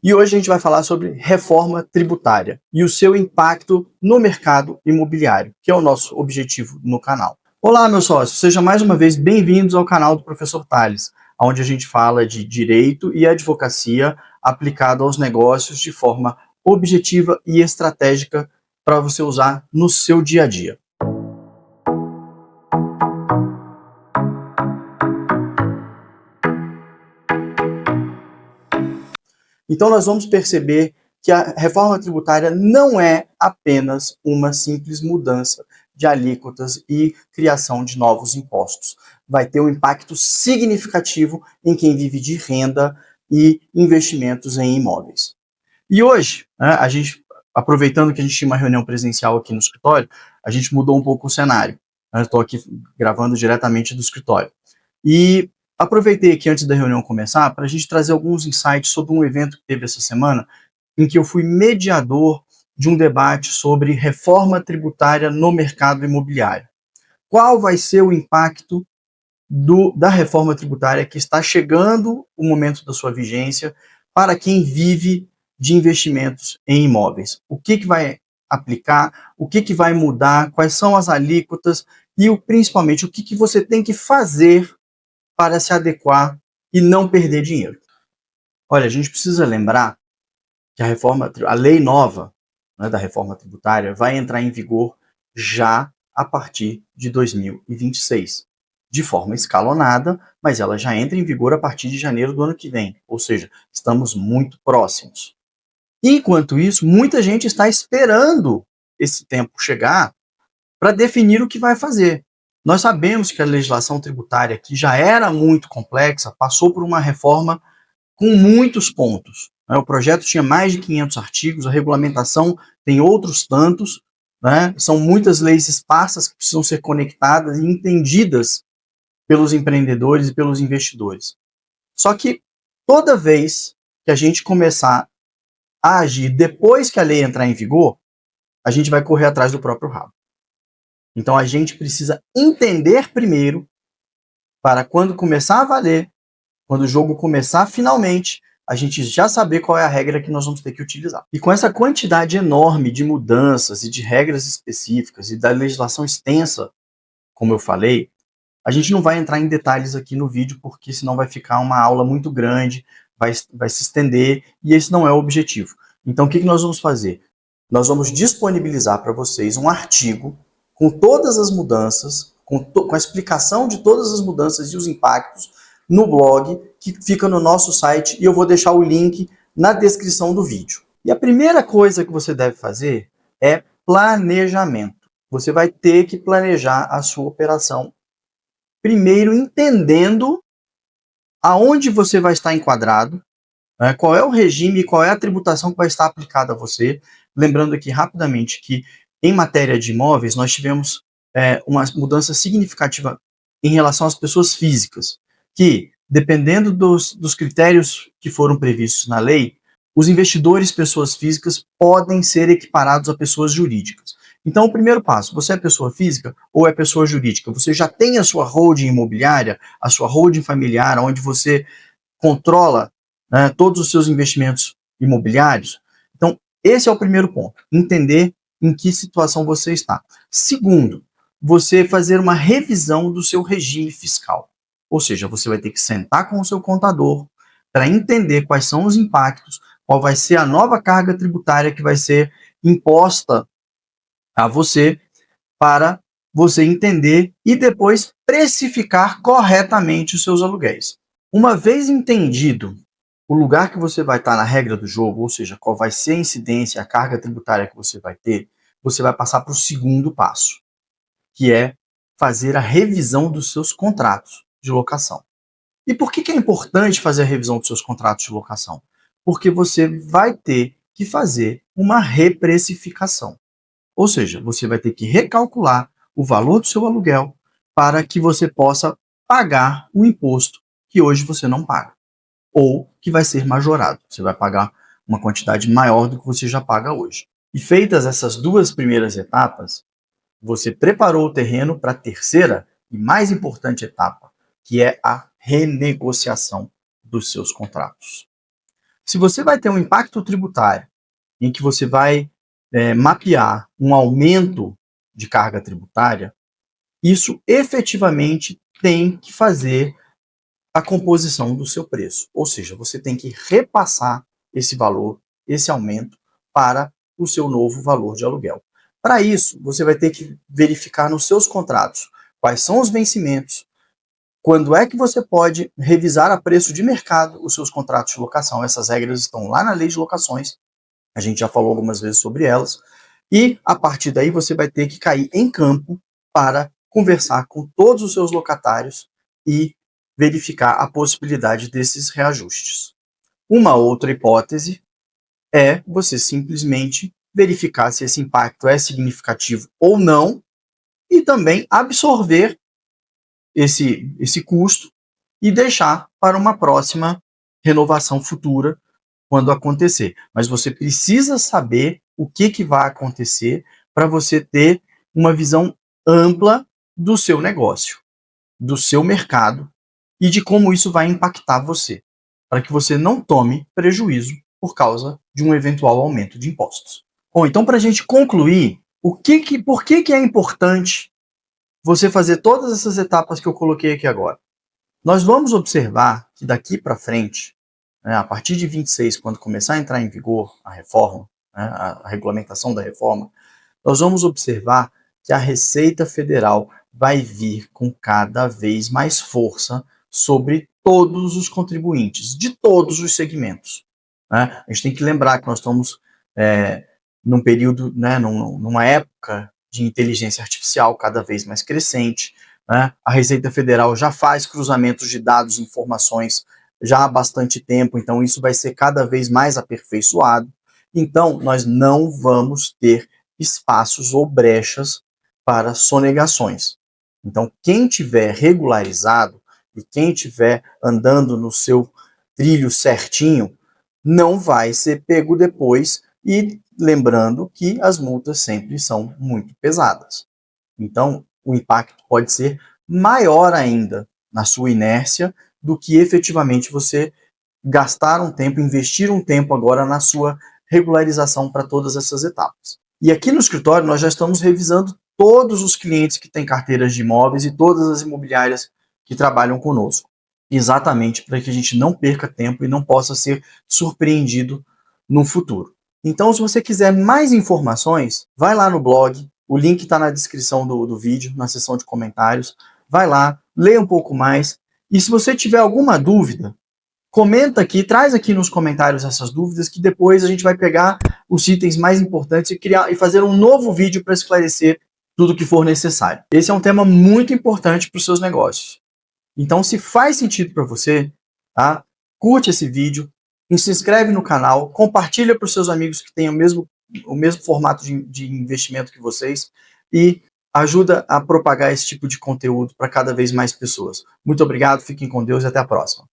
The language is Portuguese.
E hoje a gente vai falar sobre reforma tributária e o seu impacto no mercado imobiliário, que é o nosso objetivo no canal. Olá, meus sócios, sejam mais uma vez bem-vindos ao canal do Professor Tales, onde a gente fala de direito e advocacia aplicado aos negócios de forma objetiva e estratégica para você usar no seu dia a dia. Então nós vamos perceber que a reforma tributária não é apenas uma simples mudança de alíquotas e criação de novos impostos. Vai ter um impacto significativo em quem vive de renda e investimentos em imóveis. E hoje, a gente, aproveitando que a gente tinha uma reunião presencial aqui no escritório, a gente mudou um pouco o cenário. Eu estou aqui gravando diretamente do escritório. E aproveitei aqui antes da reunião começar para a gente trazer alguns insights sobre um evento que teve essa semana, em que eu fui mediador de um debate sobre reforma tributária no mercado imobiliário. Qual vai ser o impacto da reforma tributária que está chegando o momento da sua vigência para quem vive de investimentos em imóveis? O que vai aplicar? O que vai mudar? Quais são as alíquotas? E principalmente, o que você tem que fazer para se adequar e não perder dinheiro? Olha, a gente precisa lembrar que a lei nova, né, da reforma tributária vai entrar em vigor já a partir de 2026, de forma escalonada, mas ela já entra em vigor a partir de janeiro do ano que vem, ou seja, estamos muito próximos. Enquanto isso, muita gente está esperando esse tempo chegar para definir o que vai fazer. Nós sabemos que a legislação tributária, que já era muito complexa, passou por uma reforma com muitos pontos. O projeto tinha mais de 500 artigos, a regulamentação tem outros tantos, né? São muitas leis esparsas que precisam ser conectadas e entendidas pelos empreendedores e pelos investidores. Só que toda vez que a gente começar a agir depois que a lei entrar em vigor, a gente vai correr atrás do próprio rabo. Então a gente precisa entender primeiro, para quando começar a valer, quando o jogo começar finalmente, a gente já saber qual é a regra que nós vamos ter que utilizar. E com essa quantidade enorme de mudanças e de regras específicas e da legislação extensa, como eu falei, a gente não vai entrar em detalhes aqui no vídeo, porque senão vai ficar uma aula muito grande, vai se estender, e esse não é o objetivo. Então o que nós vamos fazer? Nós vamos disponibilizar para vocês um artigo com todas as mudanças, com a explicação de todas as mudanças e os impactos no blog, que fica no nosso site, e eu vou deixar o link na descrição do vídeo. E a primeira coisa que você deve fazer é planejamento. Você vai ter que planejar a sua operação, primeiro entendendo aonde você vai estar enquadrado, qual é o regime, qual é a tributação que vai estar aplicada a você. Lembrando aqui rapidamente que em matéria de imóveis nós tivemos uma mudança significativa em relação às pessoas físicas, que, dependendo dos critérios que foram previstos na lei, os investidores, pessoas físicas, podem ser equiparados a pessoas jurídicas. Então, o primeiro passo, você é pessoa física ou é pessoa jurídica? Você já tem a sua holding imobiliária, a sua holding familiar, onde você controla, né, todos os seus investimentos imobiliários? Então, esse é o primeiro ponto, entender em que situação você está. Segundo, você fazer uma revisão do seu regime fiscal. Ou seja, você vai ter que sentar com o seu contador para entender quais são os impactos, qual vai ser a nova carga tributária que vai ser imposta a você, para você entender e depois precificar corretamente os seus aluguéis. Uma vez entendido o lugar que você vai estar na regra do jogo, ou seja, qual vai ser a incidência, a carga tributária que você vai ter, você vai passar para o segundo passo, que é fazer a revisão dos seus contratos de locação. E por que é importante fazer a revisão dos seus contratos de locação? Porque você vai ter que fazer uma reprecificação. Ou seja, você vai ter que recalcular o valor do seu aluguel para que você possa pagar o imposto que hoje você não paga, ou que vai ser majorado. Você vai pagar uma quantidade maior do que você já paga hoje. E feitas essas duas primeiras etapas, você preparou o terreno para a terceira e mais importante etapa, que é a renegociação dos seus contratos. Se você vai ter um impacto tributário em que você vai mapear um aumento de carga tributária, isso efetivamente tem que fazer a composição do seu preço. Ou seja, você tem que repassar esse valor, esse aumento, para o seu novo valor de aluguel. Para isso, você vai ter que verificar nos seus contratos quais são os vencimentos, quando é que você pode revisar a preço de mercado os seus contratos de locação. Essas regras estão lá na lei de locações, a gente já falou algumas vezes sobre elas, e a partir daí você vai ter que cair em campo para conversar com todos os seus locatários e verificar a possibilidade desses reajustes. Uma outra hipótese é você simplesmente verificar se esse impacto é significativo ou não e também absorver esse custo e deixar para uma próxima renovação futura quando acontecer. Mas você precisa saber o que vai acontecer para você ter uma visão ampla do seu negócio, do seu mercado e de como isso vai impactar você, para que você não tome prejuízo por causa de um eventual aumento de impostos. Bom, então para a gente concluir, por que é importante você fazer todas essas etapas que eu coloquei aqui agora? Nós vamos observar que daqui para frente, a partir de 26, quando começar a entrar em vigor a reforma, a regulamentação da reforma, nós vamos observar que a Receita Federal vai vir com cada vez mais força sobre todos os contribuintes, de todos os segmentos. A gente tem que lembrar que nós estamos num período, numa época de inteligência artificial cada vez mais crescente. A Receita Federal já faz cruzamentos de dados e informações já há bastante tempo, então isso vai ser cada vez mais aperfeiçoado. Então, nós não vamos ter espaços ou brechas para sonegações. Então, quem tiver regularizado e quem tiver andando no seu trilho certinho, não vai ser pego depois, e lembrando que as multas sempre são muito pesadas. Então, o impacto pode ser maior ainda na sua inércia do que efetivamente você gastar um tempo, investir um tempo agora na sua regularização para todas essas etapas. E aqui no escritório nós já estamos revisando todos os clientes que têm carteiras de imóveis e todas as imobiliárias que trabalham conosco, exatamente para que a gente não perca tempo e não possa ser surpreendido no futuro. Então, se você quiser mais informações, vai lá no blog, o link está na descrição do vídeo, na seção de comentários, vai lá, leia um pouco mais, e se você tiver alguma dúvida, comenta aqui, traz aqui nos comentários essas dúvidas, que depois a gente vai pegar os itens mais importantes e fazer um novo vídeo para esclarecer tudo que for necessário. Esse é um tema muito importante para os seus negócios. Então, se faz sentido para você, tá? Curte esse vídeo, se inscreve no canal, compartilha para os seus amigos que têm o mesmo formato de investimento que vocês e ajuda a propagar esse tipo de conteúdo para cada vez mais pessoas. Muito obrigado, fiquem com Deus e até a próxima.